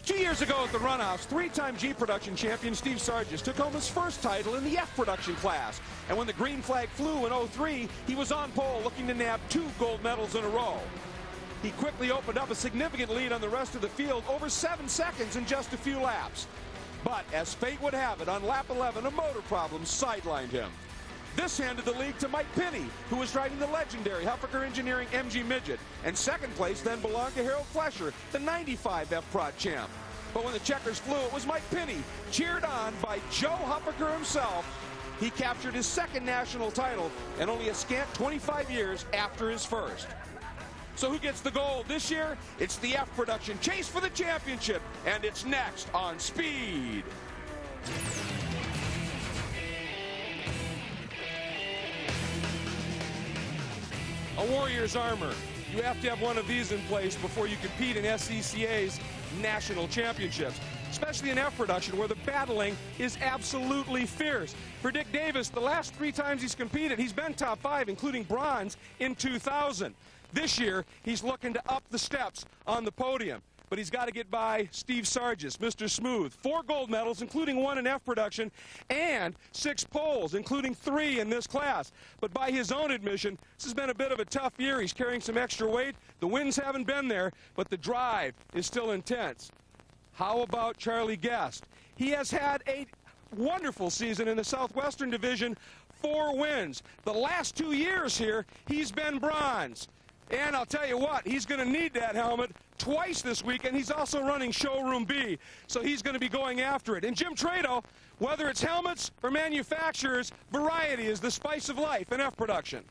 2 years ago at the Runoffs, three-time G production champion Steve Sargis took home his first title in the F production class. And when the green flag flew in '03, he was on pole looking to nab 2 gold medals in a row. He quickly opened up a significant lead on the rest of the field, over 7 seconds in just a few laps. But as fate would have it, on lap 11, a motor problem sidelined him. This handed the lead to Mike Pinney, who was driving the legendary Huffaker Engineering MG Midget, and second place then belonged to Harold Flesher, the '95 F-Prod champ. But when the checkers flew, it was Mike Pinney, cheered on by Joe Huffaker himself. He captured his second national title, and only a scant 25 years after his first. So who gets the gold this year? It's the F production chase for the championship, and it's next on Speed. A Warrior's armor. You have to have one of these in place before you compete in SCCA's national championships, especially in F production where the battling is absolutely fierce. For Dick Davis, the last 3 times he's competed, he's been top 5, including bronze in 2000. This year, he's looking to up the steps on the podium. But he's got to get by Steve Sargis, Mr. Smooth. 4 gold medals, including 1 in F production, and 6 poles, including 3 in this class. But by his own admission, this has been a bit of a tough year. He's carrying some extra weight. The wins haven't been there, but the drive is still intense. How about Charlie Guest? He has had a wonderful season in the Southwestern Division, 4 wins. The last 2 years here, he's been bronze. And I'll tell you what, he's going to need that helmet twice this week, and he's also running Showroom B, so he's going to be going after it. And Jim Trado, whether it's helmets or manufacturers, variety is the spice of life in F production.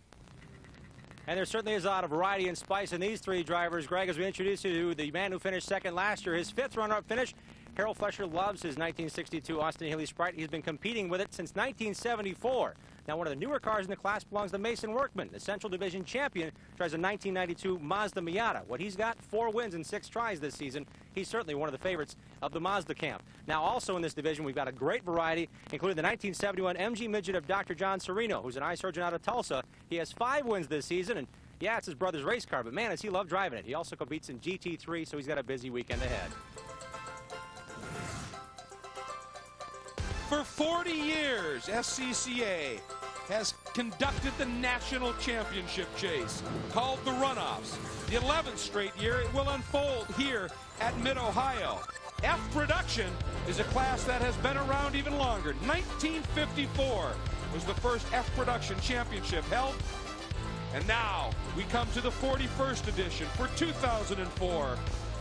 And there certainly is a lot of variety and spice in these 3 drivers. Greg, as we introduced you to the man who finished second last year, his 5th runner-up finish. Harold Flesher loves his 1962 Austin Healey Sprite. He's been competing with it since 1974. Now, one of the newer cars in the class belongs to Mason Workman, the Central Division champion, drives a 1992 Mazda Miata. What he's got, 4 wins and 6 tries this season. He's certainly one of the favorites of the Mazda camp. Now, also in this division, we've got a great variety, including the 1971 MG Midget of Dr. John Serino, who's an eye surgeon out of Tulsa. He has 5 wins this season, and yeah, it's his brother's race car, but man, does he love driving it. He also competes in GT3, so he's got a busy weekend ahead. For 40 years, SCCA has conducted the national championship chase, called the Runoffs. The 11th straight year it will unfold here at Mid-Ohio. F production is a class that has been around even longer. 1954 was the first F production championship held. And now we come to the 41st edition for 2004.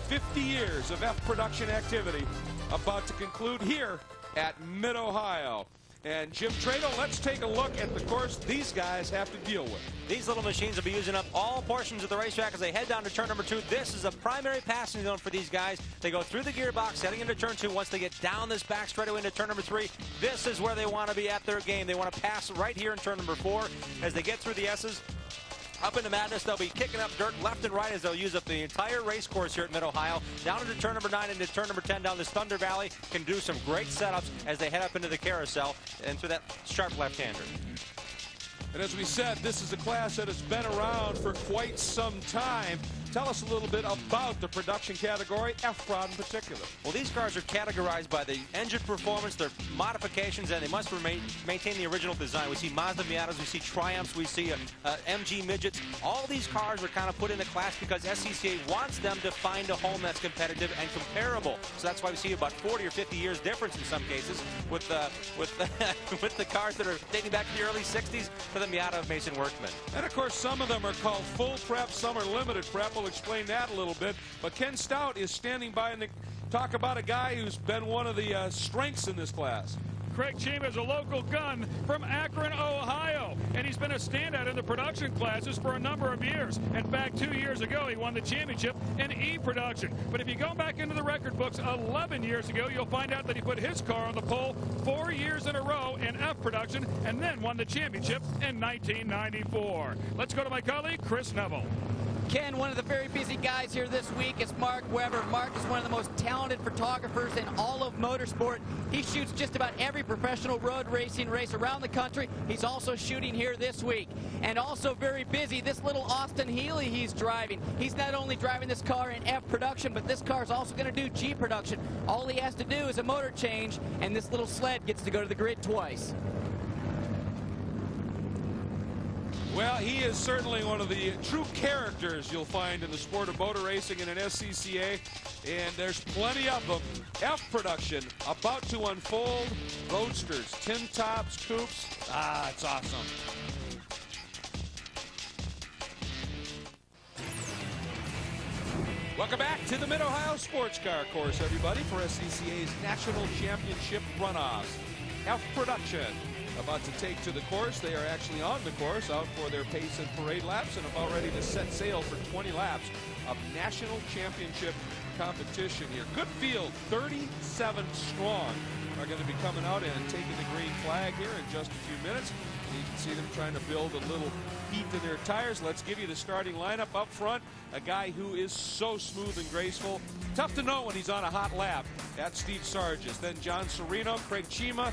50 years of F production activity about to conclude here at Mid-Ohio. And Jim Trado, let's take a look at the course these guys have to deal with. These little machines will be using up all portions of the racetrack as they head down to turn number 2. This is a primary passing zone for these guys. They go through the gearbox, heading into turn 2. Once they get down this back straightaway into turn number 3, this is where they want to be at their game. They want to pass right here in turn number 4. As they get through the S's, up into madness, they'll be kicking up dirt left and right as they'll use up the entire race course here at Mid-Ohio. Down into turn number 9 into turn number 10 down this Thunder Valley. Can do some great setups as they head up into the carousel and through that sharp left-hander. And as we said, this is a class that has been around for quite some time. Tell us a little bit about the production category, F-Prod in particular. Well, these cars are categorized by the engine performance, their modifications, and they must maintain the original design. We see Mazda Miatas, we see Triumphs, we see MG Midgets. All these cars are kind of put in the class because SCCA wants them to find a home that's competitive and comparable. So that's why we see about 40 or 50 years difference in some cases with the cars that are dating back to the early 60s to the Miata of Mason Workman. And of course, some of them are called full prep, some are limited prep. We'll explain that a little bit. But Ken Stout is standing by and talk about a guy who's been one of the strengths in this class. Craig Chima is a local gun from Akron, Ohio, and he's been a standout in the production classes for a number of years. In fact, 2 years ago, he won the championship in E production. But if you go back into the record books 11 years ago, you'll find out that he put his car on the pole 4 years in a row in F production and then won the championship in 1994. Let's go to my colleague, Chris Neville. Ken, one of the very busy guys here this week is Mark Webber. Mark is one of the most talented photographers in all of motorsport. He shoots just about every professional road racing race around the country. He's also shooting here this week. And also very busy, this little Austin Healey he's driving. He's not only driving this car in F production, but this car is also going to do G production. All he has to do is a motor change, and this little sled gets to go to the grid twice. Well, he is certainly one of the true characters you'll find in the sport of motor racing in an SCCA, and there's plenty of them. F production about to unfold. Roadsters, tin tops, coupes. It's awesome. Welcome back to the Mid-Ohio Sports Car Course, everybody, for SCCA's National Championship Runoffs. F production about to take to the course. They are actually on the course, out for their pace and parade laps, and about ready to set sail for 20 laps of National Championship competition here. Good field, 37 strong, are going to be coming out and taking the green flag here in just a few minutes. And you can see them trying to build a little heat to their tires. Let's give you the starting lineup up front. A guy who is so smooth and graceful. Tough to know when he's on a hot lap. That's Steve Sargis. Then John Serino, Craig Chima,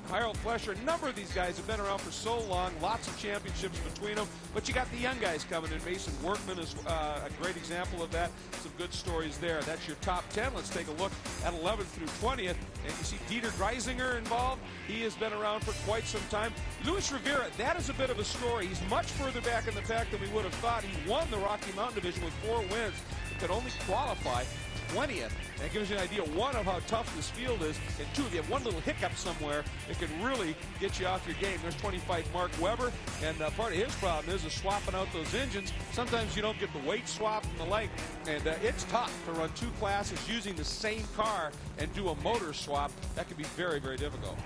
Harold Flesher. A number of these guys have been around for so long, lots of championships between them, but you got the young guys coming in. Mason Workman is a great example of that. Some good stories there. That's your top 10. Let's take a look at 11th through 20th, and you see Dieter Greisinger involved. He has been around for quite some time. Luis Rivera, that is a bit of a story. He's much further back in the pack than we would have thought. He won the Rocky Mountain Division with 4 wins, but could only qualify 20th. That gives you an idea, one, of how tough this field is, and two, if you have one little hiccup somewhere, it can really get you off your game. There's 25 Mark Webber, and part of his problem is swapping out those engines. Sometimes you don't get the weight swap and the like, and it's tough to run 2 classes using the same car and do a motor swap. That can be very, very difficult.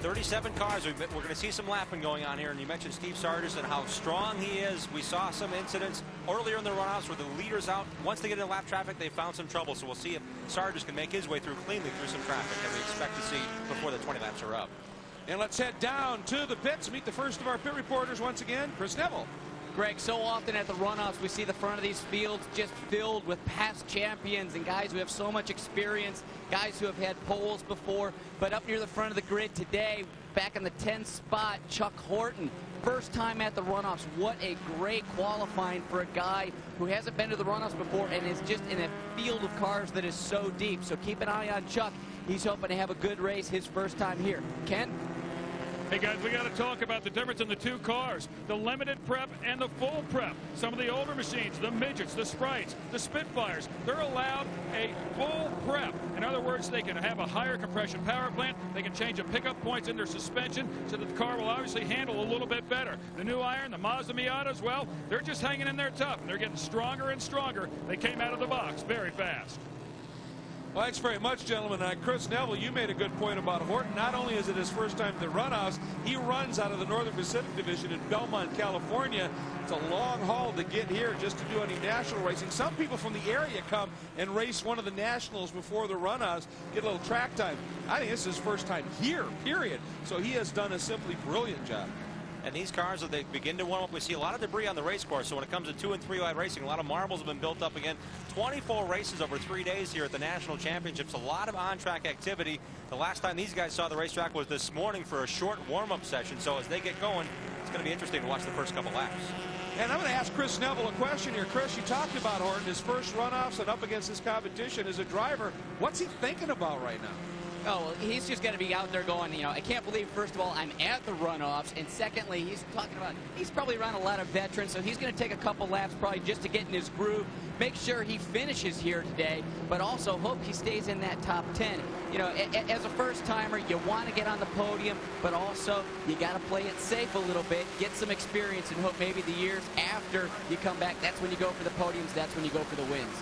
37 cars. We're going to see some lapping going on here, and you mentioned Steve Sargis and how strong he is. We saw some incidents earlier in the runoffs where the leaders out. Once they get into lap traffic, they found some trouble. So we'll see if Sargis can make his way through cleanly through some traffic that we expect to see before the 20 laps are up. And let's head down to the pits. Meet the first of our pit reporters once again, Chris Neville. Greg, so often at the runoffs, we see the front of these fields just filled with past champions and guys who have so much experience, guys who have had poles before. But up near the front of the grid today, back in the 10th spot, Chuck Horton. First time at the runoffs. What a great qualifying for a guy who hasn't been to the runoffs before and is just in a field of cars that is so deep. So keep an eye on Chuck. He's hoping to have a good race his first time here. Ken? Hey guys, we got to talk about the difference in the 2 cars, the limited prep and the full prep. Some of the older machines, the midgets, the sprites, the Spitfires, they're allowed a full prep. In other words, they can have a higher compression power plant. They can change the pickup points in their suspension so that the car will obviously handle a little bit better. The new iron, the Mazda Miatas, well, they're just hanging in there tough, and they're getting stronger and stronger. They came out of the box very fast. Well, thanks very much, gentlemen. Chris Neville, you made a good point about Horton. Not only is it his first time at the runoffs, he runs out of the Northern Pacific Division in Belmont, California. It's a long haul to get here just to do any national racing. Some people from the area come and race one of the nationals before the runoffs, get a little track time. I think this is his first time here, period. So he has done a simply brilliant job. And these cars, as they begin to warm up, we see a lot of debris on the race course. So when it comes to 2- and 3-wide racing, a lot of marbles have been built up again. 24 races over 3 days here at the National Championships. A lot of on-track activity. The last time these guys saw the racetrack was this morning for a short warm-up session. So as they get going, it's going to be interesting to watch the first couple laps. And I'm going to ask Chris Neville a question here. Chris, you talked about Horton, his first runoffs and up against this competition as a driver. What's he thinking about right now? Oh, well, he's just going to be out there going, you know, I can't believe, first of all, I'm at the runoffs, and secondly, he's talking about, he's probably around a lot of veterans, so he's going to take a couple laps probably just to get in his groove, make sure he finishes here today, but also hope he stays in that top 10. You know, as a first-timer, you want to get on the podium, but also you got to play it safe a little bit, get some experience, and hope maybe the years after you come back, that's when you go for the podiums, that's when you go for the wins.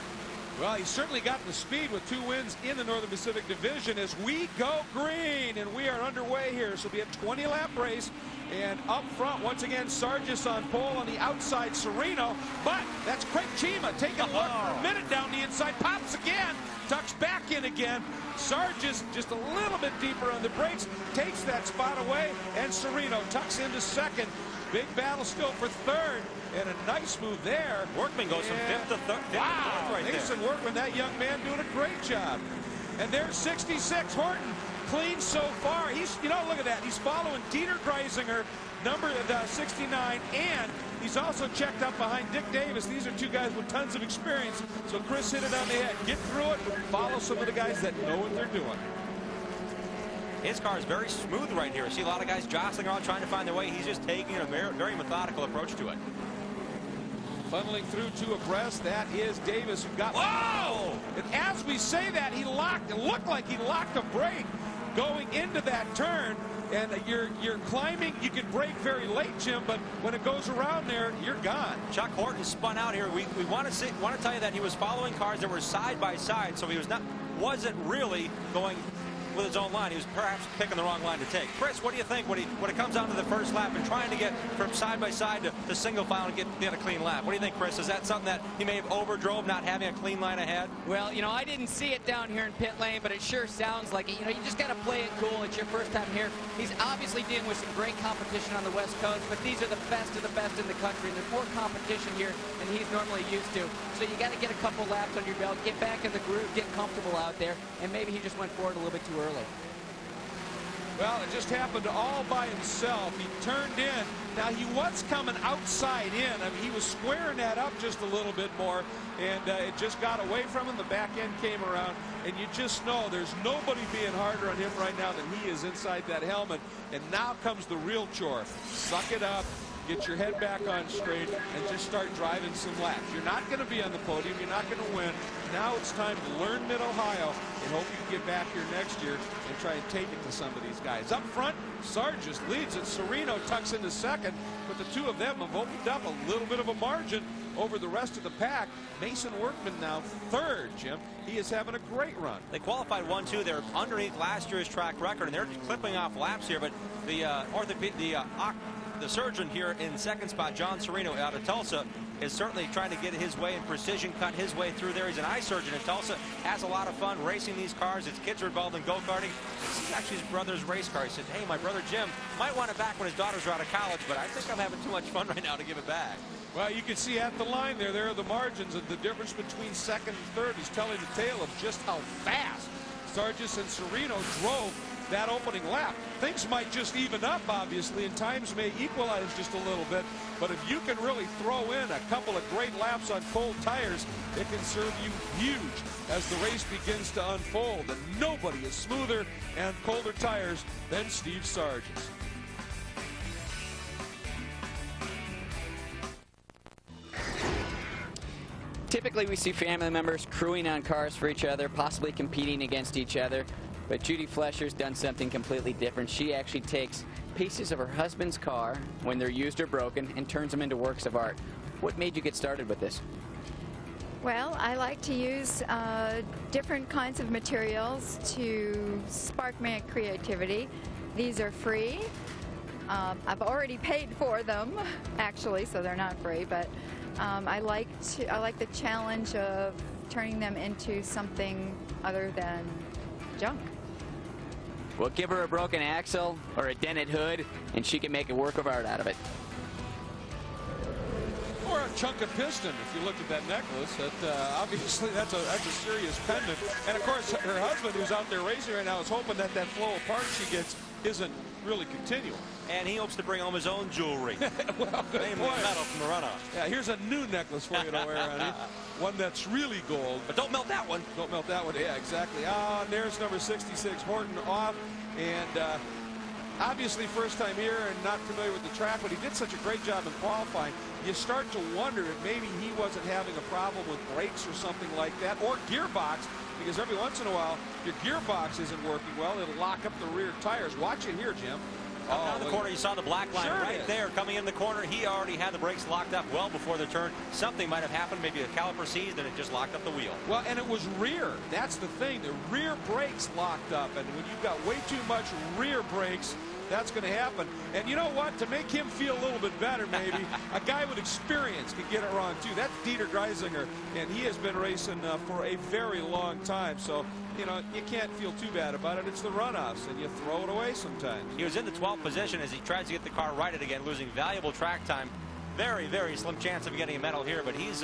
Well, he's certainly got the speed with 2 wins in the Northern Pacific Division as we go green, and we are underway here. So it'll be a 20-lap race, and up front, once again, Sargis on pole, on the outside, Serino, but that's Craig Chima taking a look for a minute down the inside, pops again, ducks back in again. Sargis just a little bit deeper on the brakes, takes that spot away, and Serino tucks into second. Big battle still for third, and a nice move there. Workman goes from fifth to third. Wow, right Mason Workman, that young man doing a great job. And there's 66, Horton, clean so far. He's, you know, look at that. He's following Dieter Greisinger, number 69, and he's also checked up behind Dick Davis. These are two guys with tons of experience. So Chris hit it on the head. Get through it, follow some of the guys that know what they're doing. His car is very smooth right here. I see a lot of guys jostling around trying to find their way. He's just taking a very methodical approach to it. Funneling through two abreast, that is Davis who got... Whoa! And as we say that, he locked, it looked like he locked a brake going into that turn. And you're climbing, you can brake very late, Jim, but when it goes around there, you're gone. Chuck Horton spun out here. We want to tell you that he was following cars that were side by side, so he wasn't really going with his own line. He was perhaps picking the wrong line to take. Chris, what do you think when it comes down to the first lap and trying to get from side by side to single file and get a clean lap? What do you think, Chris? Is that something that he may have overdrove, not having a clean line ahead? Well, you know, I didn't see it down here in pit lane, but it sure sounds like it. You know, you just got to play it cool. It's your first time here. He's obviously dealing with some great competition on the West Coast, but these are the best of the best in the country, and there's more competition here than he's normally used to. So you got to get a couple laps on your belt, get back in the groove, get comfortable out there, and maybe he just went forward a little bit too early. Well, it just happened all by himself. He turned in. Now, he was coming outside in. I mean, he was squaring that up just a little bit more, and it just got away from him. The back end came around, and you just know there's nobody being harder on him right now than he is inside that helmet. And now comes the real chore. Suck it up. Get your head back on straight and just start driving some laps. You're not going to be on the podium. You're not going to win. Now it's time to learn Mid-Ohio and hope you can get back here next year and try and take it to some of these guys. Up front, Sargis leads it. Serino tucks into second, but the two of them have opened up a little bit of a margin over the rest of the pack. Mason Workman now third, Jim. He is having a great run. They qualified 1-2. They're underneath last year's track record, and they're clipping off laps here, but the surgeon here in second spot, John Serino out of Tulsa, is certainly trying to get his way and precision cut his way through there. He's an eye surgeon in Tulsa, has a lot of fun racing these cars. His kids are involved in go-karting. This is actually his brother's race car. He said, hey, my brother Jim might want it back when his daughters are out of college, but I think I'm having too much fun right now to give it back. Well, you can see at the line there are the margins, and the difference between second and third is telling the tale of just how fast Sargis and Serino drove that opening lap. Things might just even up, obviously, and times may equalize just a little bit, but if you can really throw in a couple of great laps on cold tires, it can serve you huge as the race begins to unfold, and nobody is smoother and colder tires than Steve Sargis. Typically, we see family members crewing on cars for each other, possibly competing against each other. But Judy Flesher's done something completely different. She actually takes pieces of her husband's car when they're used or broken and turns them into works of art. What made you get started with this? Well, I like to use different kinds of materials to spark my creativity. These are free. I've already paid for them, actually, so they're not free. But I like the challenge of turning them into something other than junk. Well, give her a broken axle or a dented hood, and she can make a work of art out of it. Or a chunk of piston, if you look at that necklace. Obviously, that's a serious pendant. And, of course, her husband, who's out there racing right now, is hoping that flow of parts she gets isn't really continual. And he hopes to bring home his own jewelry. Well, good Namely point. metal from the Runoffs. Yeah, here's a new necklace for you to wear, honey. One that's really gold. But don't melt that one. Don't melt that one. Yeah, exactly. And there's number 66, Horton, off. And obviously first time here and not familiar with the track, but he did such a great job in qualifying. You start to wonder if maybe he wasn't having a problem with brakes or something like that, or gearbox, because every once in a while your gearbox isn't working well. It'll lock up the rear tires. Watch it here, Jim. Down the corner, you saw the black line Sure right there coming in the corner. He already had the brakes locked up well before the turn. Something might have happened, maybe a caliper seized, and it just locked up the wheel. Well, and it was rear. That's the thing. The rear brakes locked up, and when you've got way too much rear brakes, that's going to happen. And you know what? To make him feel a little bit better, maybe, a guy with experience could get it wrong, too. That's Dieter Greisinger, and he has been racing for a very long time. So, you know, you can't feel too bad about it. It's the runoffs, and you throw it away sometimes. He was in the 12th position as he tries to get the car righted again, losing valuable track time. Very, very slim chance of getting a medal here, but he's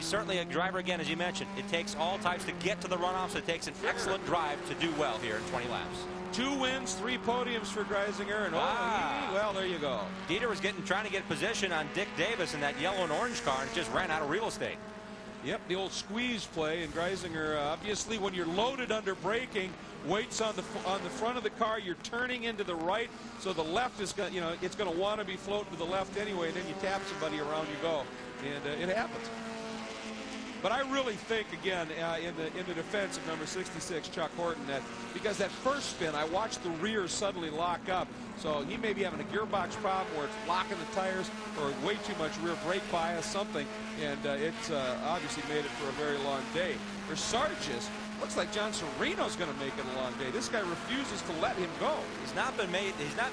certainly a driver again, as you mentioned. It takes all types to get to the runoffs. It takes an excellent drive to do well here in 20 laps. 2 wins, 3 podiums for Greisinger, and well, there you go. Dieter was trying to get position on Dick Davis in that yellow and orange car and just ran out of real estate. Yep, the old squeeze play, and Greisinger, obviously, when you're loaded under braking, waits on the front of the car. You're turning into the right, so the left is going, it's going to want to be floating to the left anyway. And then you tap somebody around, you go, and it happens. But I really think, again, in the defense of number 66, Chuck Horton, that because that first spin, I watched the rear suddenly lock up. So he may be having a gearbox problem where it's locking the tires or way too much rear brake bias, something. And it's obviously made it for a very long day. For Sargis, looks like John Serino's going to make it a long day. This guy refuses to let him go. He's not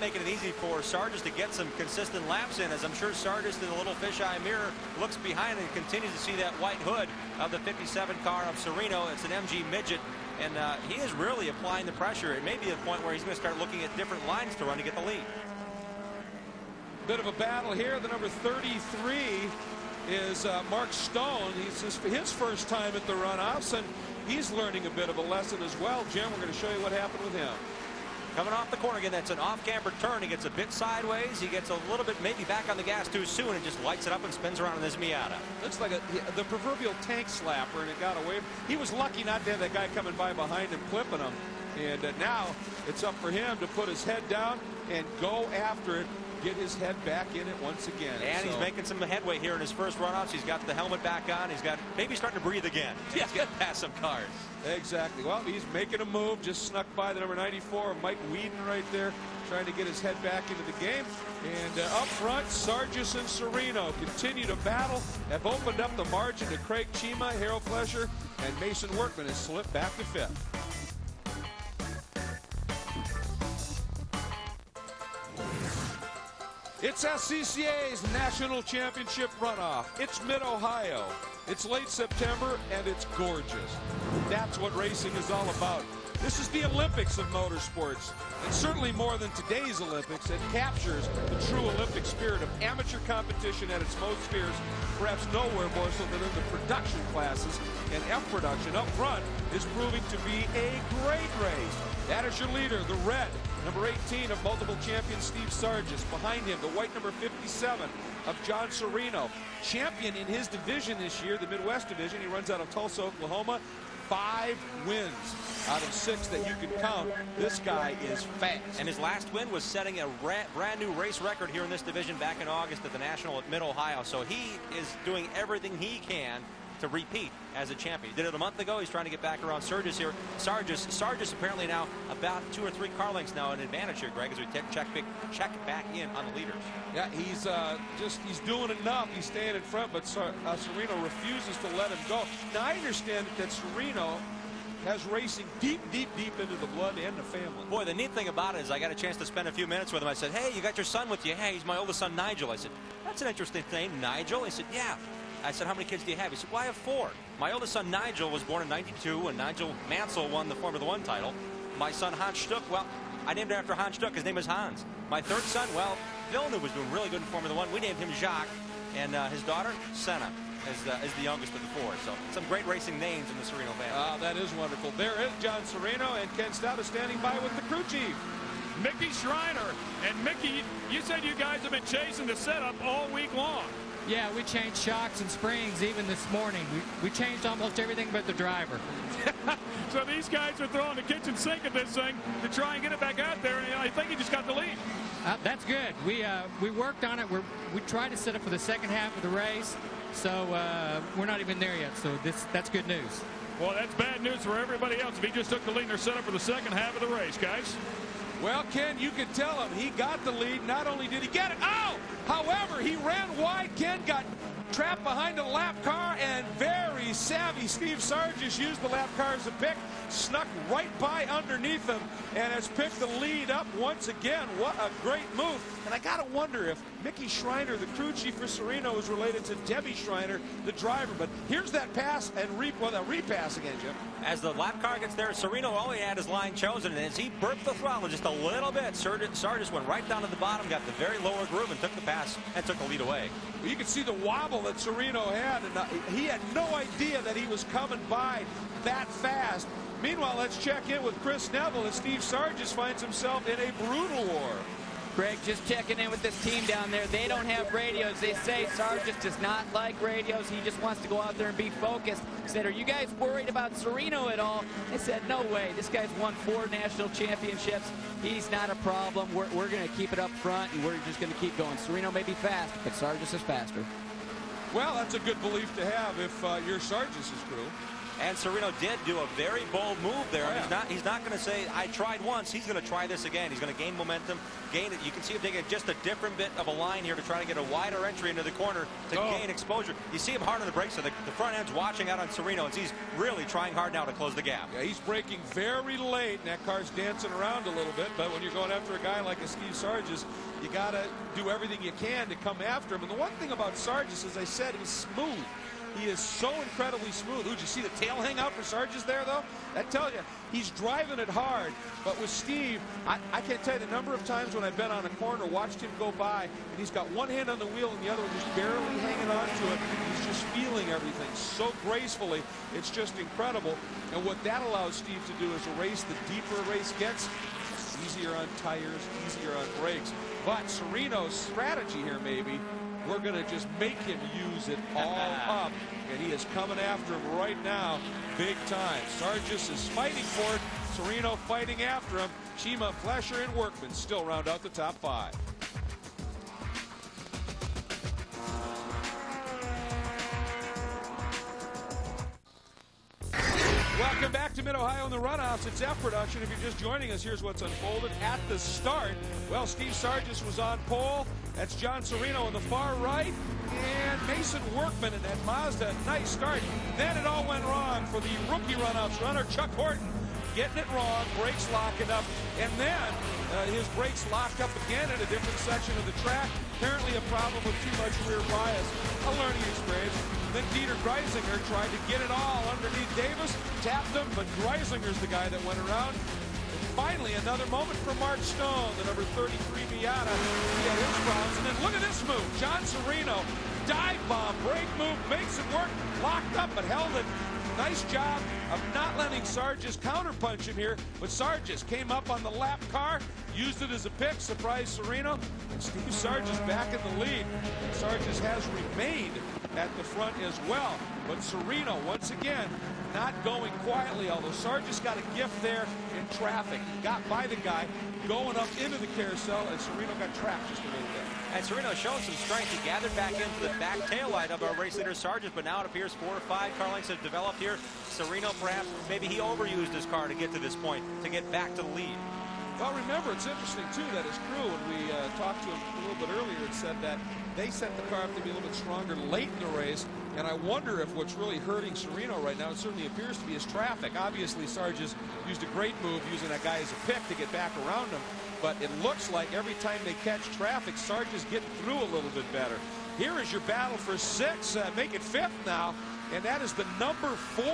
making it easy for Sargis to get some consistent laps in, as I'm sure Sargis in the little fisheye mirror looks behind and continues to see that white hood of the 57 car of Serino. It's an MG midget, and he is really applying the pressure. It may be a point where he's going to start looking at different lines to run to get the lead. Bit of a battle here. The number 33 is Mark Stone. He's his first time at the runoffs, and he's learning a bit of a lesson as well. Jim, we're going to show you what happened with him. Coming off the corner again, that's an off-camber turn. He gets a bit sideways. He gets a little bit maybe back on the gas too soon and just lights it up and spins around in this Miata. Looks like the proverbial tank slapper, and it got away. He was lucky not to have that guy coming by behind him clipping him. And now it's up for him to put his head down and go after it. Get his head back in it once again. And he's making some headway here in his first runoffs. He's got the helmet back on. He's got maybe starting to breathe again. He's getting past some cars. Exactly. Well, he's making a move. Just snuck by the number 94, Mike Whedon, right there, trying to get his head back into the game. And up front, Sargis and Serino continue to battle. Have opened up the margin to Craig Chima, Harold Flesher, and Mason Workman has slipped back to 5th. It's SCCA's National Championship runoff. It's mid-Ohio. It's late September, and it's gorgeous. That's what racing is all about. This is the Olympics of motorsports, and certainly more than today's Olympics. It captures the true Olympic spirit of amateur competition at its most fierce, perhaps nowhere more so than in the production classes. And F production up front is proving to be a great race. That is your leader, the red, number 18 of multiple champion Steve Sargis. Behind him, the white number 57 of John Serino. Champion in his division this year, the Midwest division. He runs out of Tulsa, Oklahoma. 5 wins out of 6 that you can count. This guy is fast. And his last win was setting a brand new race record here in this division back in August at the National at Mid-Ohio. So he is doing everything he can to repeat as a champion. He did it a month ago. He's trying to get back around Sargis here. Sargis apparently now about 2 or 3 car lengths now an advantage here, Greg, as we check back in on the leaders. Yeah, he's doing enough. He's staying in front, but Serino refuses to let him go. Now I understand that Serino has racing deep into the blood and the family. Boy, the neat thing about it is I got a chance to spend a few minutes with him. I said, hey, you got your son with you? Hey, he's my oldest son, Nigel. I said, that's an interesting name, Nigel. He said, yeah. I said, how many kids do you have? He said, well, I have 4. My oldest son, Nigel, was born in '92, and Nigel Mansell won the Formula 1 title. My son, Hans Stuck, well, I named him after Hans Stuck. His name is Hans. My 3rd son, well, Villeneuve was doing really good in Formula 1. We named him Jacques, and his daughter, Senna, is the youngest of the 4. So some great racing names in the Serino family. That is wonderful. There is John Serino, and Ken Stout is standing by with the crew chief. Mickey Schreiner. And Mickey, you said you guys have been chasing the setup all week long. Yeah, we changed shocks and springs even this morning. We changed almost everything but the driver. So these guys are throwing the kitchen sink at this thing to try and get it back out there, and I think he just got the lead. That's good. We worked on it. We tried to set up for the second half of the race, so we're not even there yet. So that's good news. Well, that's bad news for everybody else if he just took the lead and they're set up for the second half of the race, guys. Well, Ken, you can tell him he got the lead. Not only did he get it, however, he ran wide. Ken got trapped behind a lap car, and very savvy Steve Sargis used the lap car as a pick, snuck right by underneath him, and has picked the lead up once again. What a great move. And I got to wonder if Mickey Schreiner, the crew chief for Sereno, is related to Debbie Schreiner, the driver. But here's that pass and repass again, Jim. As the lap car gets there, Sereno only had his line chosen, and as he burped the throttle just a little bit, Sargis went right down to the bottom, got the very lower groove, and took the pass and took the lead away. Well, you can see the wobble that Sereno had, and he had no idea that he was coming by that fast. Meanwhile, let's check in with Chris Neville as Steve Sargis finds himself in a brutal war. Greg, just checking in with this team down there. They don't have radios. They say Sargis does not like radios. He just wants to go out there and be focused. He said, are you guys worried about Sereno at all? They said, no way. This guy's won 4 national championships. He's not a problem. We're going to keep it up front, and we're just going to keep going. Sereno may be fast, but Sargis is faster. Well, that's a good belief to have if you're Sargis' crew. And Sereno did do a very bold move there. Oh, yeah. He's not going to say, I tried once. He's going to try this again. He's going to gain momentum, gain it. You can see him taking just a different bit of a line here to try to get a wider entry into the corner to gain exposure. You see him hard on the brakes, so the front end's watching out on Sereno, and he's really trying hard now to close the gap. Yeah, he's braking very late, and that car's dancing around a little bit. But when you're going after a guy like a Steve Sargis, you got to do everything you can to come after him. And the one thing about Sargis, as I said, he's smooth. He is so incredibly smooth. Did you see the tail hang out for Sargis there, though? That tells you he's driving it hard. But with Steve, I can't tell you the number of times when I've been on a corner, watched him go by, and he's got one hand on the wheel and the other one just barely hanging on to it. He's just feeling everything so gracefully. It's just incredible. And what that allows Steve to do is a race, the deeper a race gets, easier on tires, easier on brakes. But Sereno's strategy here, maybe, we're going to just make him use it all up. And he is coming after him right now, big time. Sargis is fighting for it. Sereno fighting after him. Chima, Flesher, and Workman still round out the top 5. Welcome back to Mid-Ohio in the Runoffs. It's F Production. If you're just joining us, here's what's unfolded at the start. Well, Steve Sargis was on pole. That's John Sereno on the far right. And Mason Workman in that Mazda. Nice start. Then it all went wrong for the rookie Runoffs runner, Chuck Horton. Getting it wrong, brakes locking up, and then his brakes locked up again in a different section of the track. Apparently a problem with too much rear bias. A learning experience. Then Dieter Greisinger tried to get it all underneath Davis, tapped him, but Greisinger's the guy that went around. And finally, another moment for Mark Stone, the number 33 Miata. He had his problems, and then look at this move. John Sereno, dive bomb, brake move, makes it work, locked up, but held it. Nice job of not letting Sargis counterpunch him here, but Sargis came up on the lap car, used it as a pick, surprised Sereno, and Steve Sargis back in the lead. And Sargis has remained at the front as well, but Sereno, once again, not going quietly, although Sargis got a gift there in traffic. He got by the guy going up into the carousel, and Sereno got trapped just a little bit. And Sereno showing some strength. He gathered back into the back tail light of our race leader Sargis, but now it appears 4 or 5 car lengths have developed here. Sereno, perhaps, maybe he overused his car to get to this point, to get back to the lead. Well, remember, it's interesting, too, that his crew, when we talked to him a little bit earlier, had said that they set the car up to be a little bit stronger late in the race, and I wonder if what's really hurting Sereno right now, it certainly appears to be his traffic. Obviously, Sargis used a great move using that guy as a pick to get back around him, but it looks like every time they catch traffic, Sargis getting through a little bit better. Here is your battle for 6, make it 5th now, and that is the number 4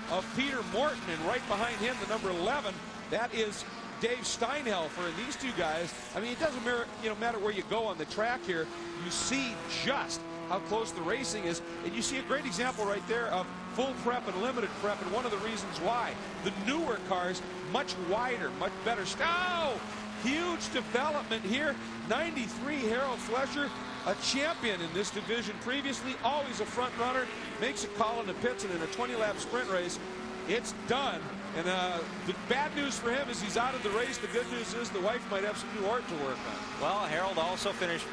of Peter Morton, and right behind him, the number 11, that is Dave Steinhelfer. And these two guys, I mean, it doesn't matter where you go on the track here, you see just how close the racing is, and you see a great example right there of full prep and limited prep, and one of the reasons why. The newer cars, much wider, much better. Oh, huge development here. 93 Harold Flesher, a champion in this division previously, always a front runner, makes a call in the pits, and in a 20-lap sprint race, It's done. And the bad news for him is he's out of the race. The good news is the wife might have some new art to work on. Well, Harold also finished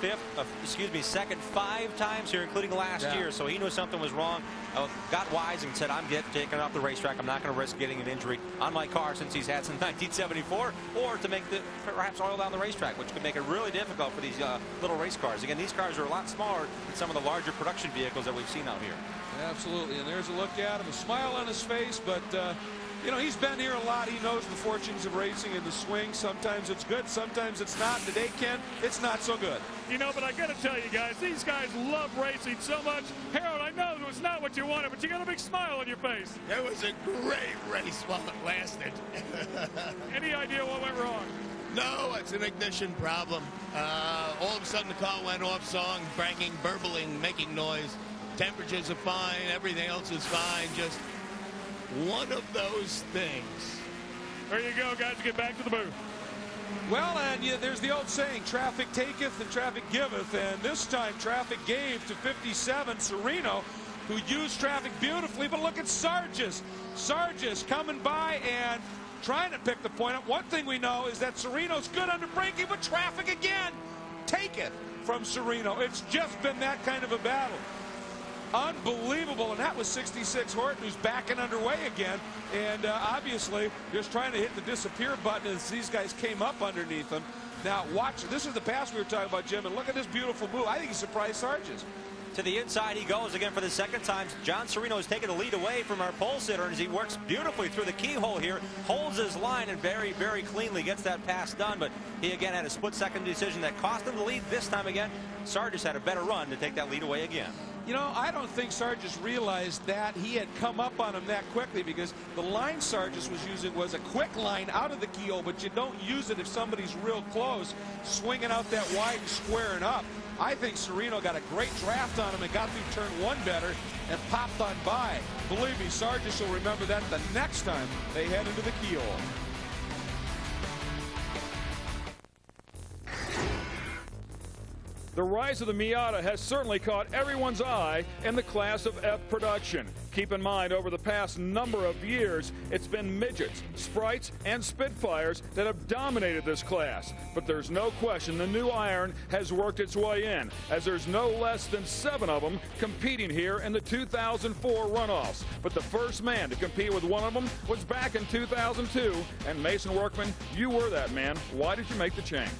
second 5 times here, including last year. So he knew something was wrong. Got wise and said, I'm taking off the racetrack. I'm not going to risk getting an injury on my car since he's had since 1974, or to make perhaps oil down the racetrack, which could make it really difficult for these little race cars. Again, these cars are a lot smaller than some of the larger production vehicles that we've seen out here. Absolutely. And there's a look at him, a smile on his face, but you know, he's been here a lot. He knows the fortunes of racing in the swing. Sometimes it's good, sometimes it's not. Today, Ken, it's not so good. You know, but I got to tell you guys, these guys love racing so much. Harold, I know it was not what you wanted, but you got a big smile on your face. It was a great race while it lasted. Any idea what went wrong? No, it's an ignition problem. All of a sudden, the car went off song, banging, burbling, making noise. Temperatures are fine. Everything else is fine. Just one of those things. There you go, guys. Get back to the booth. Well, and there's the old saying, traffic taketh and traffic giveth. And this time, traffic gave to 57, Serino, who used traffic beautifully. But look at Sargis. Sargis coming by and trying to pick the point up. One thing we know is that Serino's good under braking, but traffic again taketh from Serino. It's just been that kind of a battle. Unbelievable. And that was 66 Horton, who's backing underway again, and obviously just trying to hit the disappear button as these guys came up underneath them. Now watch, this is the pass we were talking about, Jim, and look at this beautiful move. I think he surprised Sargis. To the inside he goes again for the second time. John Serino has taken the lead away from our pole sitter as he works beautifully through the keyhole here, holds his line, and very, very cleanly gets that pass done. But he again had a split-second decision that cost him the lead this time again. Sargis had a better run to take that lead away again. You know, I don't think Sargis realized that he had come up on him that quickly, because the line Sargis was using was a quick line out of the keyhole, but you don't use it if somebody's real close, swinging out that wide and squaring up. I think Serino got a great draft on him and got through turn 1 better and popped on by. Believe me, Sargis will remember that the next time they head into the keyhole. The rise of the Miata has certainly caught everyone's eye in the class of F production. Keep in mind, over the past number of years, it's been midgets, sprites, and Spitfires that have dominated this class. But there's no question the new iron has worked its way in, as there's no less than 7 of them competing here in the 2004 Runoffs. But the first man to compete with one of them was back in 2002, and Mason Workman, you were that man. Why did you make the change?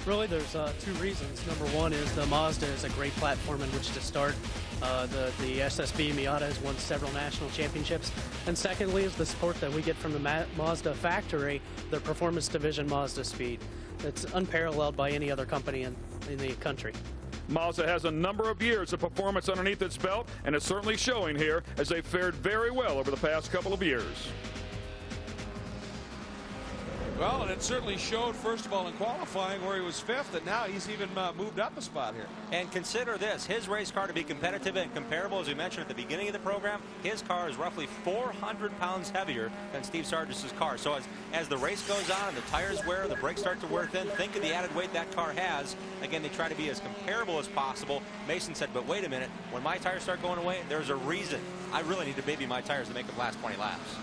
Really, there's 2 reasons. Number one is the Mazda is a great platform in which to start. The SSB Miata has won several national championships. And secondly is the support that we get from the Mazda factory, the performance division Mazda Speed. It's unparalleled by any other company in the country. Mazda has a number of years of performance underneath its belt, and it's certainly showing here as they've fared very well over the past couple of years. Well, and it certainly showed, first of all, in qualifying where he was 5th, and now he's even moved up a spot here. And consider this, his race car to be competitive and comparable, as we mentioned at the beginning of the program, his car is roughly 400 pounds heavier than Steve Sargis' car. So as the race goes on and the tires wear, the brakes start to wear thin, think of the added weight that car has. Again, they try to be as comparable as possible. Mason said, but wait a minute, when my tires start going away, there's a reason. I really need to baby my tires to make them last 20 laps.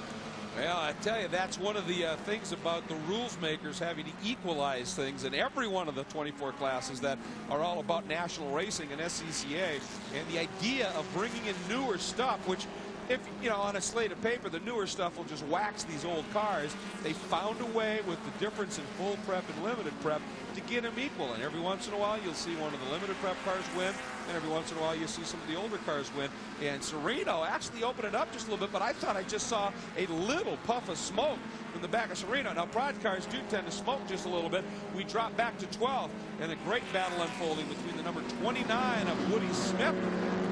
Well, I tell you, that's one of the things about the rules makers having to equalize things in every one of the 24 classes that are all about national racing and SCCA, and the idea of bringing in newer stuff, which, if you know, on a slate of paper, the newer stuff will just wax these old cars. They found a way with the difference in full prep and limited prep to get them equal. And every once in a while, you'll see one of the limited prep cars win, and every once in a while, you'll see some of the older cars win. And Serino actually opened it up just a little bit, but I thought I just saw a little puff of smoke from the back of Serino. Now, prod cars do tend to smoke just a little bit. We drop back to 12th, and a great battle unfolding between the number 29 of Woody Smith,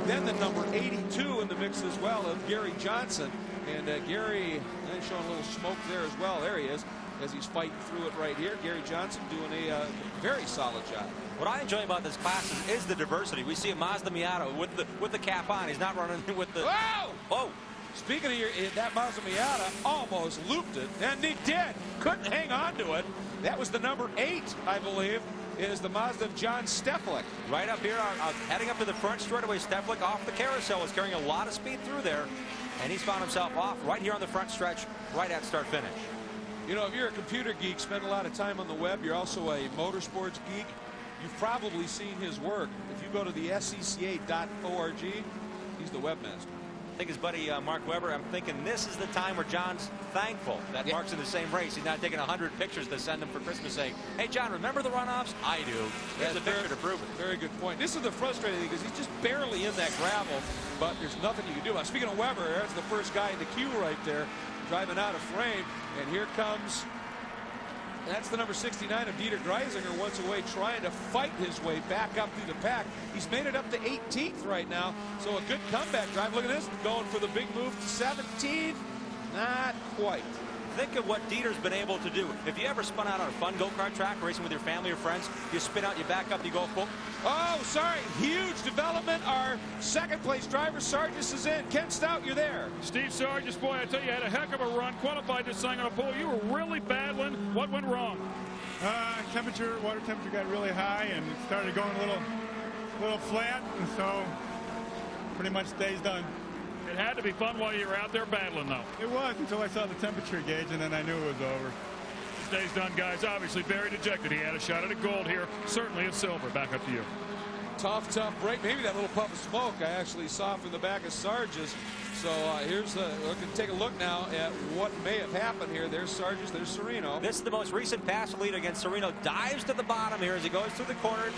then the number 82 in the mix as well of Gary Johnson. And Gary showing a little smoke there as well. There he is, as he's fighting through it right here. Gary Johnson doing a very solid job. What I enjoy about this class is the diversity. We see a Mazda Miata with the cap on. He's not running with the... Whoa! Whoa! Speaking of that Mazda Miata, almost looped it, and he did. Couldn't hang on to it. That was the number 8, I believe, is the Mazda of John Steflik. Right up here, heading up to the front straightaway. Steflik off the carousel, was carrying a lot of speed through there. and he's found himself off right here on the front stretch, right at start finish. You know, if you're a computer geek, spend a lot of time on the web, you're also a motorsports geek, you've probably seen his work. If you go to the SCCA.org, he's the webmaster. I think his buddy Mark Webber, I'm thinking this is the time where John's thankful that Mark's in the same race. He's not taking 100 pictures to send him for Christmas saying, hey, John, remember the runoffs? I do. Here's a picture to prove it. Very good point. This is the frustrating thing because he's just barely in that gravel, but there's nothing you can do. Speaking of Webber, that's the first guy in the queue right there, driving out of frame. And here comes, that's the number 69 of Dieter Greisinger, once away, trying to fight his way back up through the pack. He's made it up to 18th right now, so a good comeback drive. Look at this, going for the big move to 17th. Not quite. Think of what Dieter's been able to do. If you ever spun out on a fun go-kart track, racing with your family or friends, you spin out, you back up, you go full. Oh, sorry, huge development. Our second place driver, Sargis, is in. Ken Stout, you're there. Steve Sargis, boy, I tell you, had a heck of a run. Qualified this thing on a pole. You were really battling. What went wrong? Water temperature got really high, and it started going a little flat, and so pretty much day's done. It had to be fun while you were out there battling, though. It was until I saw the temperature gauge, and then I knew it was over. This day's done, guys. Obviously very dejected. He had a shot at a gold here. Certainly at silver. Back up to you. Tough break. Maybe that little puff of smoke I actually saw from the back of Sargis. So here's the, we can take a look now at what may have happened here. There's Sargis, there's Serino. This is the most recent pass lead against Serino. Dives to the bottom here as he goes through the corner.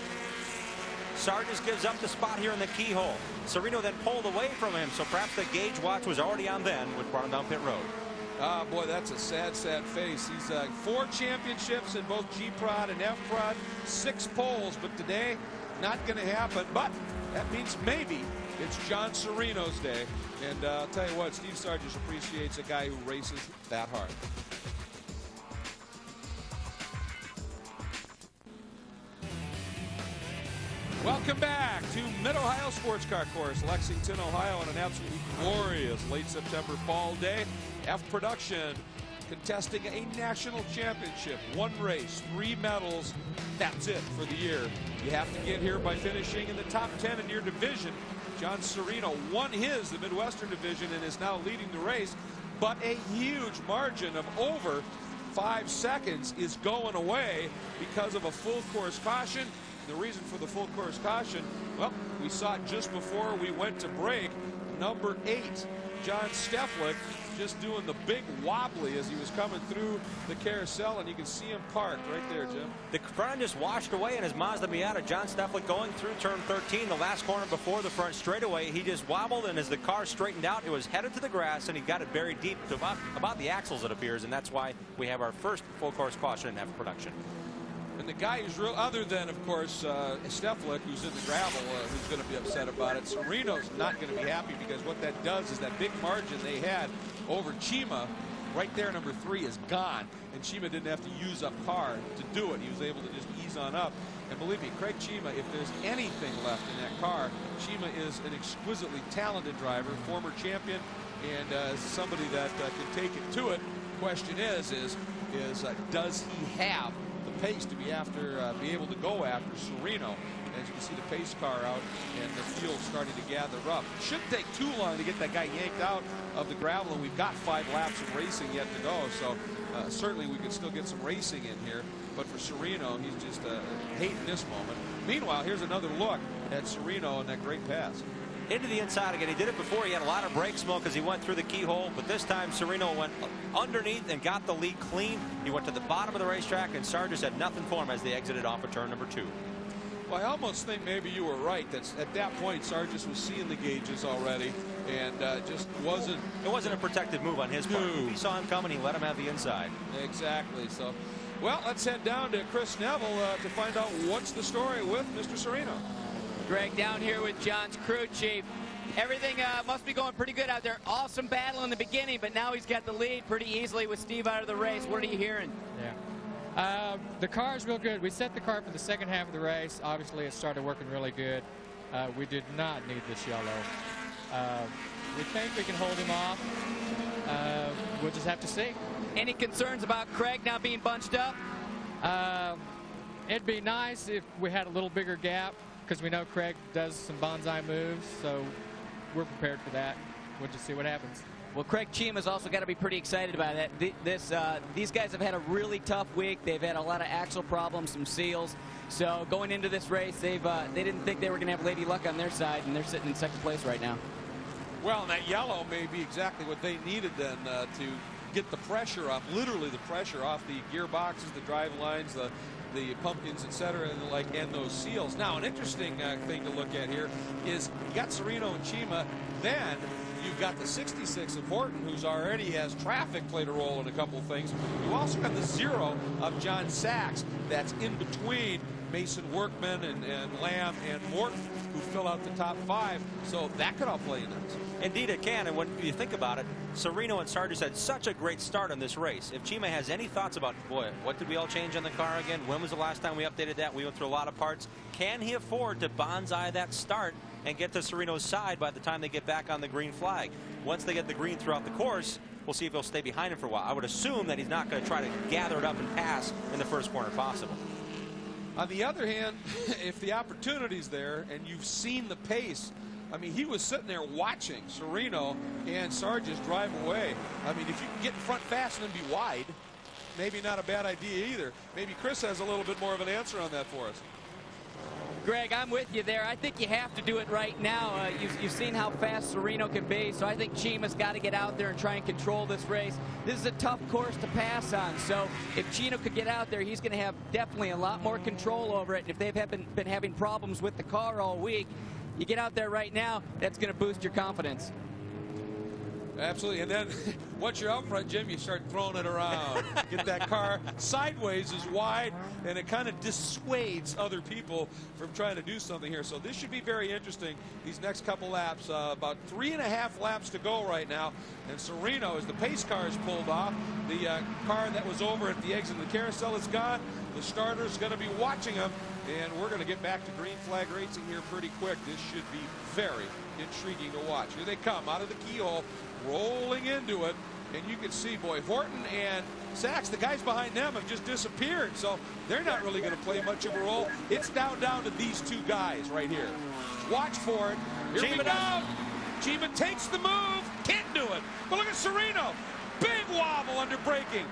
Sargis gives up the spot here in the keyhole. Serino then pulled away from him, so perhaps the gauge watch was already on then, which brought him down pit road. Ah, boy, that's a sad, sad face. He's 4 championships in both G-Prod and F-Prod, 6 poles, but today, not going to happen. But that means maybe it's John Serino's day. And I'll tell you what, Steve Sargis appreciates a guy who races that hard. Welcome back to Mid-Ohio Sports Car Course, Lexington, Ohio, on an absolutely glorious late September fall day. F Production contesting a national championship. 1 race, 3 medals. That's it for the year. You have to get here by finishing in the top 10 in your division. John Serino won the Midwestern division, and is now leading the race. But a huge margin of over 5 seconds is going away because of a full course caution. The reason for the full course caution, well, we saw it just before we went to break. Number 8, John Steflik, just doing the big wobbly as he was coming through the carousel, and you can see him parked right there, Jim. The front end just washed away in his Mazda Miata. John Steflik going through turn 13, the last corner before the front straightaway. He just wobbled, and as the car straightened out, it was headed to the grass, and he got it buried deep to about the axles, it appears, and that's why we have our first full course caution in F Production. And the guy who's real, other than, of course, Steflik, who's in the gravel, who's going to be upset about it. Serino's not going to be happy, because what that does is that big margin they had over Chima, right there, number 3, is gone. And Chima didn't have to use up car to do it. He was able to just ease on up. And believe me, Craig Chima, if there's anything left in that car, Chima is an exquisitely talented driver, former champion, and somebody that can take it to it. Question is does he have pace to be able to go after Serino? As you can see, the pace car out, and the field starting to gather up. It shouldn't take too long to get that guy yanked out of the gravel, and we've got 5 laps of racing yet to go, so certainly we can still get some racing in here. But for Serino, he's just hating this moment. Meanwhile, here's another look at Serino and that great pass. Into the inside again. He did it before. He had a lot of brake smoke as he went through the keyhole, but this time Serino went underneath and got the lead clean. He went to the bottom of the racetrack, and Sargis had nothing for him as they exited off of turn number 2. Well, I almost think maybe you were right. That's at that point Sargis was seeing the gauges already, and just wasn't. It wasn't a protected move on his part. He saw him coming. He let him have the inside. Exactly. So, well, let's head down to Chris Neville to find out what's the story with Mr. Serino. Greg, down here with John's crew chief. Everything must be going pretty good out there. Awesome battle in the beginning, but now he's got the lead pretty easily with Steve out of the race. What are you hearing? Yeah. The car is real good. We set the car for the second half of the race. Obviously, it started working really good. We did not need this yellow. We think we can hold him off. We'll just have to see. Any concerns about Craig now being bunched up? It'd be nice if we had a little bigger gap, because we know Craig does some bonsai moves, so we're prepared for that. we'll just see what happens. Well, Craig Chima's also got to be pretty excited about that. These guys have had a really tough week. They've had a lot of axle problems, some seals. So going into this race, they didn't think they were going to have Lady Luck on their side, and they're sitting in second place right now. Well, and that yellow may be exactly what they needed then to get the pressure off, literally the pressure off the gearboxes, the drive lines, the pumpkins, etc., and those seals. Now, an interesting thing to look at here is you got Serino and Chima, then you've got the 66 of Horton, who's already has traffic played a role in a couple of things. You also got the 0 of John Sachs that's in between Mason Workman and Lamb and Morton, who fill out the top 5. So that could all play into this. Indeed it can, and when you think about it, Serino and Sargis had such a great start on this race. If Chima has any thoughts about, boy, what did we all change on the car again? When was the last time we updated that? We went through a lot of parts. Can he afford to bonsai that start and get to Serino's side by the time they get back on the green flag? Once they get the green throughout the course, we'll see if he'll stay behind him for a while. I would assume that he's not going to try to gather it up and pass in the first corner possible. On the other hand, if the opportunity's there and you've seen the pace, I mean, he was sitting there watching Serino and Sargis drive away. I mean, if you can get in front fast and then be wide, maybe not a bad idea either. Maybe Chris has a little bit more of an answer on that for us. Greg, I'm with you there. I think you have to do it right now. You've seen how fast Serino can be, so I think Chima's got to get out there and try and control this race. This is a tough course to pass on, so if Chino could get out there, he's going to have definitely a lot more control over it. And if they've been having problems with the car all week, you get out there right now, that's going to boost your confidence. Absolutely, and then once you're out front, Jim, you start throwing it around. Get that car sideways is wide, and it kind of dissuades other people from trying to do something here. So this should be very interesting, these next couple laps. About 3.5 laps to go right now, and Serino, as the pace car is pulled off, the car that was over at the exit of the carousel is gone. The starter's going to be watching him, and we're going to get back to green flag racing here pretty quick. This should be very intriguing to watch. Here they come out of the keyhole, rolling into it, and you can see, boy, Horton and Sachs, the guys behind them have just disappeared, so they're not really going to play much of a role. It's down to these two guys right here. Watch for it. Here we go. Chima takes the move, can't do it. But look at Serino, big wobble under braking.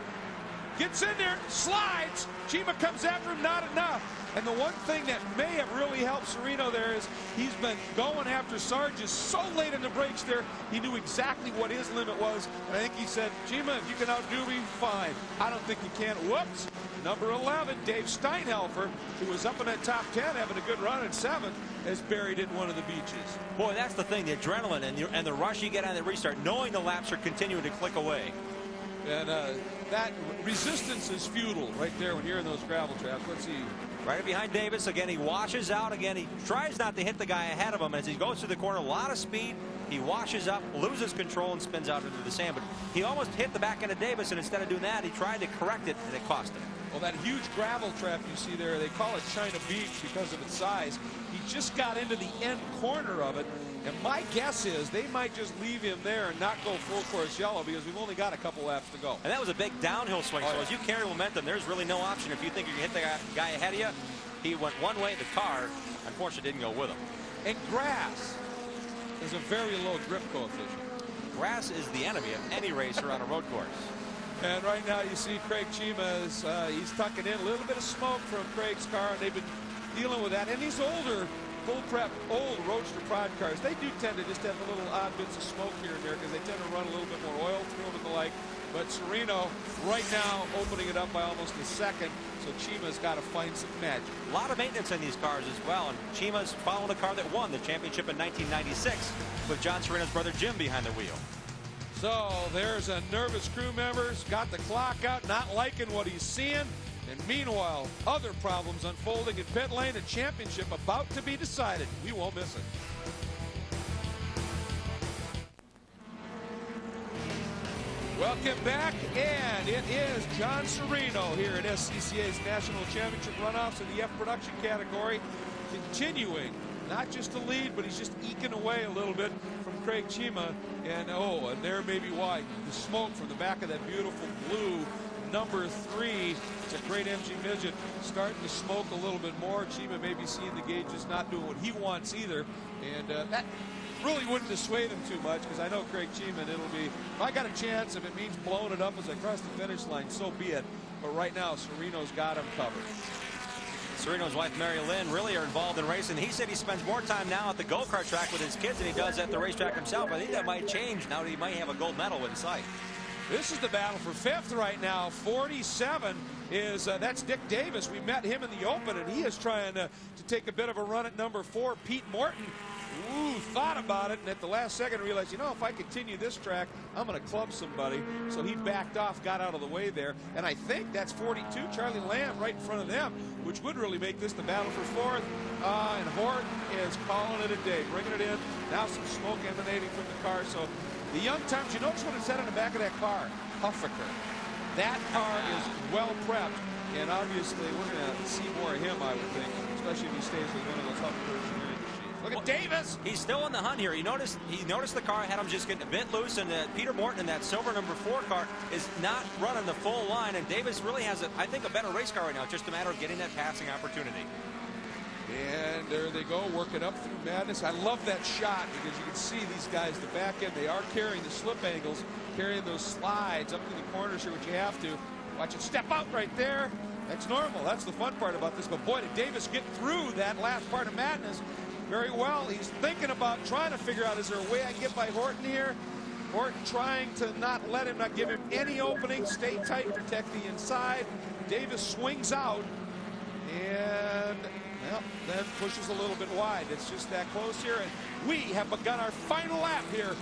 Gets in there, slides. Chima comes after him, not enough. And the one thing that may have really helped Serino there is he's been going after Sargis so late in the brakes there, he knew exactly what his limit was. And I think he said, Chima, if you can outdo me, fine. I don't think you can. Whoops. Number 11, Dave Steinhelfer, who was up in that top 10, having a good run at 7th, is buried in one of the beaches. Boy, that's the thing, the adrenaline and the rush you get on the restart, knowing the laps are continuing to click away. And that resistance is futile right there when you're in those gravel traps. Let's see. Right behind Davis. Again, he washes out. Again, he tries not to hit the guy ahead of him. As he goes through the corner, a lot of speed. He washes up, loses control, and spins out into the sand. But he almost hit the back end of Davis, and instead of doing that, he tried to correct it, and it cost him. Well, that huge gravel trap you see there, they call it China Beach because of its size. He just got into the end corner of it. And my guess is they might just leave him there and not go full course yellow because we've only got a couple laps to go. And that was a big downhill swing. So as you carry momentum, there's really no option. If you think you can hit the guy ahead of you, he went one way. The car, unfortunately, didn't go with him. And grass is a very low grip coefficient. Grass is the enemy of any racer on a road course. And right now you see Craig Chima is he's tucking in a little bit of smoke from Craig's car, and they've been dealing with that. And these older full prep, old Roadster prod cars, they do tend to just have a little odd bits of smoke here and there because they tend to run a little bit more oil through them and the like. But Serino right now opening it up by almost a second, so Chima's got to find some magic. A lot of maintenance in these cars as well, and Chima's following a car that won the championship in 1996 with John Serino's brother Jim behind the wheel. So there's a nervous crew member, got the clock out, not liking what he's seeing. And meanwhile, other problems unfolding in pit lane, a championship about to be decided. We won't miss it. Welcome back, and it is John Serino here at SCCA's National Championship Runoffs in the F production category, continuing not just to lead, but he's just eking away a little bit from Craig Chima. And there may be why the smoke from the back of that beautiful blue number 3. It's a great MG midget, starting to smoke a little bit more. Chima may be seeing the gauges, not doing what he wants either. And that really wouldn't dissuade him too much, because I know Craig Chima, and it'll be, if I got a chance, if it means blowing it up as I cross the finish line, so be it. But right now, Sereno's got him covered. Sereno's wife, Mary Lynn, really are involved in racing. He said he spends more time now at the go-kart track with his kids than he does at the racetrack himself. I think that might change now that he might have a gold medal in sight. This is the battle for 5th right now. 47 is, that's Dick Davis. We met him in the open, and he is trying to take a bit of a run at number 4. Pete Morton, thought about it, and at the last second realized, you know, if I continue this track, I'm going to club somebody. So he backed off, got out of the way there. And I think that's 42, Charlie Lamb, right in front of them, which would really make this the battle for 4th. And Horton is calling it a day, bringing it in. Now some smoke emanating from the car. So the young times, you notice what it said on the back of that car? Huffaker. That car is well prepped, and obviously we're going to see more of him, I would think, especially if he stays with one of those Huffakers. Look at Davis. He's still in the hunt here. He noticed the car had him just getting a bit loose, and Peter Morton in that silver number 4 car is not running the full line, and Davis really has, I think, a better race car right now. It's just a matter of getting that passing opportunity. And there they go, working up through madness. I love that shot because you can see these guys, the back end, they are carrying the slip angles, carrying those slides up to the corners here, which you have to. Watch it step out right there. That's normal. That's the fun part about this. But boy, did Davis get through that last part of madness very well. He's thinking about trying to figure out, is there a way I can get by Horton here? Horton trying to not give him any opening, stay tight, protect the inside. Davis swings out and then pushes a little bit wide. It's just that close here, and we have begun our final lap here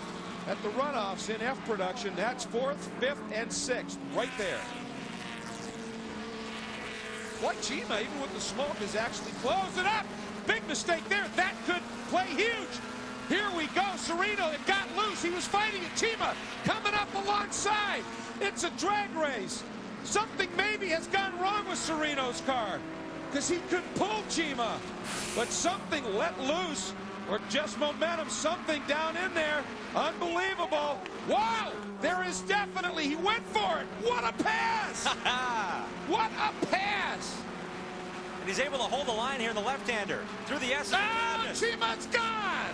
at the Runoffs in F production. That's 4th, 5th, and 6th right there. Boy, Chima, even with the smoke, is actually closing up. Big mistake there. That could play huge. Here we go. Sereno, it got loose. He was fighting it. Chima coming up alongside. It's a drag race. Something maybe has gone wrong with Sereno's car, because he couldn't pull Chima. But something let loose, or just momentum, something down in there. Unbelievable. Wow, there is definitely, he went for it. What a pass. What a pass. And he's able to hold the line here in the left-hander through the S. Oh, Chima's gone.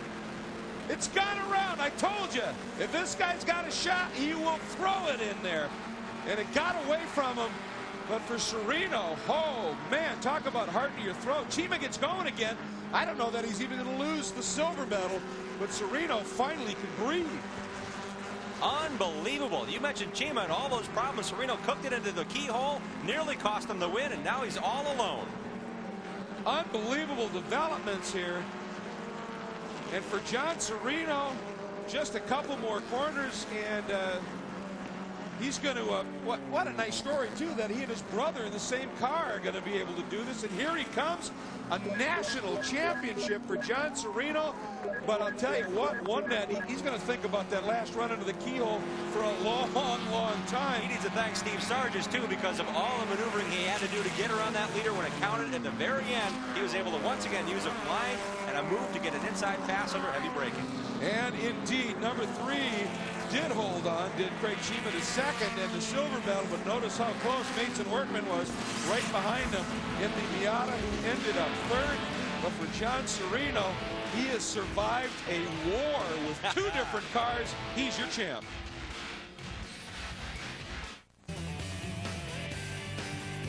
It's gone around. I told you, if this guy's got a shot, he will throw it in there. And it got away from him. But for Sereno, oh, man, talk about heart in your throat. Chima gets going again. I don't know that he's even going to lose the silver medal, but Sereno finally can breathe. Unbelievable. You mentioned Chima and all those problems. Sereno cooked it into the keyhole, nearly cost him the win, and now he's all alone. Unbelievable developments here. And for John Sereno, just a couple more corners, and he's going to, what a nice story, too, that he and his brother in the same car are going to be able to do this. And here he comes, a national championship for John Sereno. But I'll tell you what, one that he's going to think about that last run into the keyhole for a long, long time. He needs to thank Steve Sargis, too, because of all the maneuvering he had to do to get around that leader when it counted. At the very end, he was able to once again use a flying and a move to get an inside pass under heavy braking. And indeed, number 3 did hold on, did Craig Chima to 2nd and the silver medal, but notice how close Mason Workman was right behind him in the Miata, who ended up 3rd. But for John Sereno, he has survived a war with 2 different cars. He's your champ.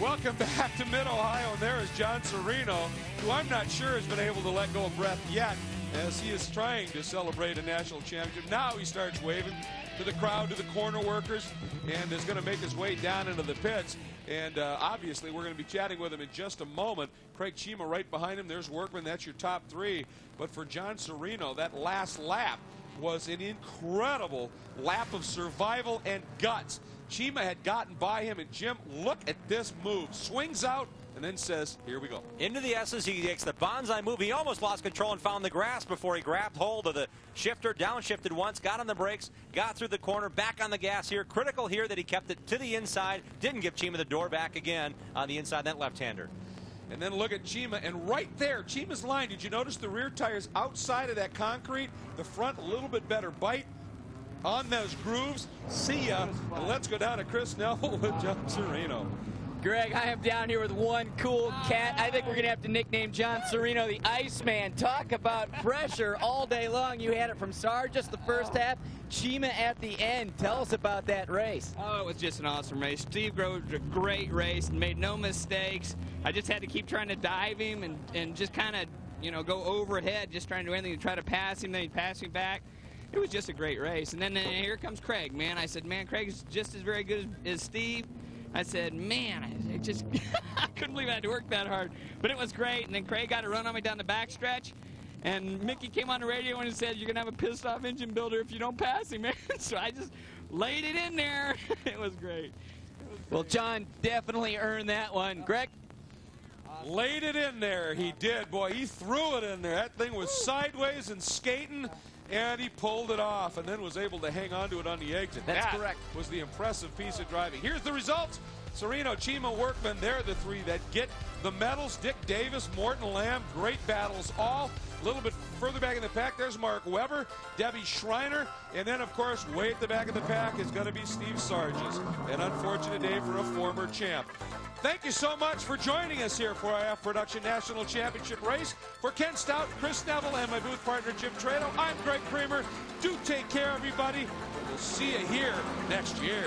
Welcome back to Mid-Ohio, and there is John Sereno, who I'm not sure has been able to let go of breath yet, as he is trying to celebrate a national championship. Now he starts waving to the crowd, to the corner workers, and is going to make his way down into the pits. And obviously, we're going to be chatting with him in just a moment. Craig Chima right behind him. There's Workman. That's your top 3. But for John Sereno, that last lap was an incredible lap of survival and guts. Chima had gotten by him, and Jim, look at this move. Swings out and then says, here we go. Into the S's, he takes the bonsai move. He almost lost control and found the grass before he grabbed hold of the shifter, downshifted once, got on the brakes, got through the corner, back on the gas here. Critical here that he kept it to the inside, didn't give Chima the door back again on the inside, that left-hander. And then look at Chima, and right there, Chima's line, did you notice the rear tires outside of that concrete? The front, a little bit better bite. on those grooves. See ya. And let's go down to Chris Neville with John Serino. Greg, I am down here with one cool cat. I think we're going to have to nickname John Serino the Iceman. Talk about pressure all day long. You had it from Sargis the first half, Chima at the end. Tell us about that race. Oh, it was just an awesome race. Steve drove a great race and made no mistakes. I just had to keep trying to dive him and just kind of, you know, go overhead, just trying to do anything to try to pass him. Then he'd pass me back. It was just a great race. And then here comes Craig, man. I said, man, Craig's just as very good as Steve. I said, man, I just I couldn't believe I had to work that hard. But it was great. And then Craig got a run on me down the backstretch. And Mickey came on the radio and said, you're going to have a pissed-off engine builder if you don't pass him, man. So I just laid it in there. It was great. Well, John definitely earned that one. Greg? Laid it in there. He did. Boy, he threw it in there. That thing was sideways and skating, and he pulled it off and then was able to hang on to it on the exit. That's that correct. Was the impressive piece of driving. Here's the results. Serino, Chima, Workman, they're the three that get the medals. Dick Davis, Morton Lamb, great battles all. A little bit further back in the pack, there's Mark Webber, Debbie Schreiner, and then, of course, way at the back of the pack is going to be Steve Sargis. An unfortunate day for a former champ. Thank you so much for joining us here for our F Production National Championship race. For Ken Stout, Chris Neville, and my booth partner, Jim Trado, I'm Greg Kramer. Do take care, everybody. We'll see you here next year.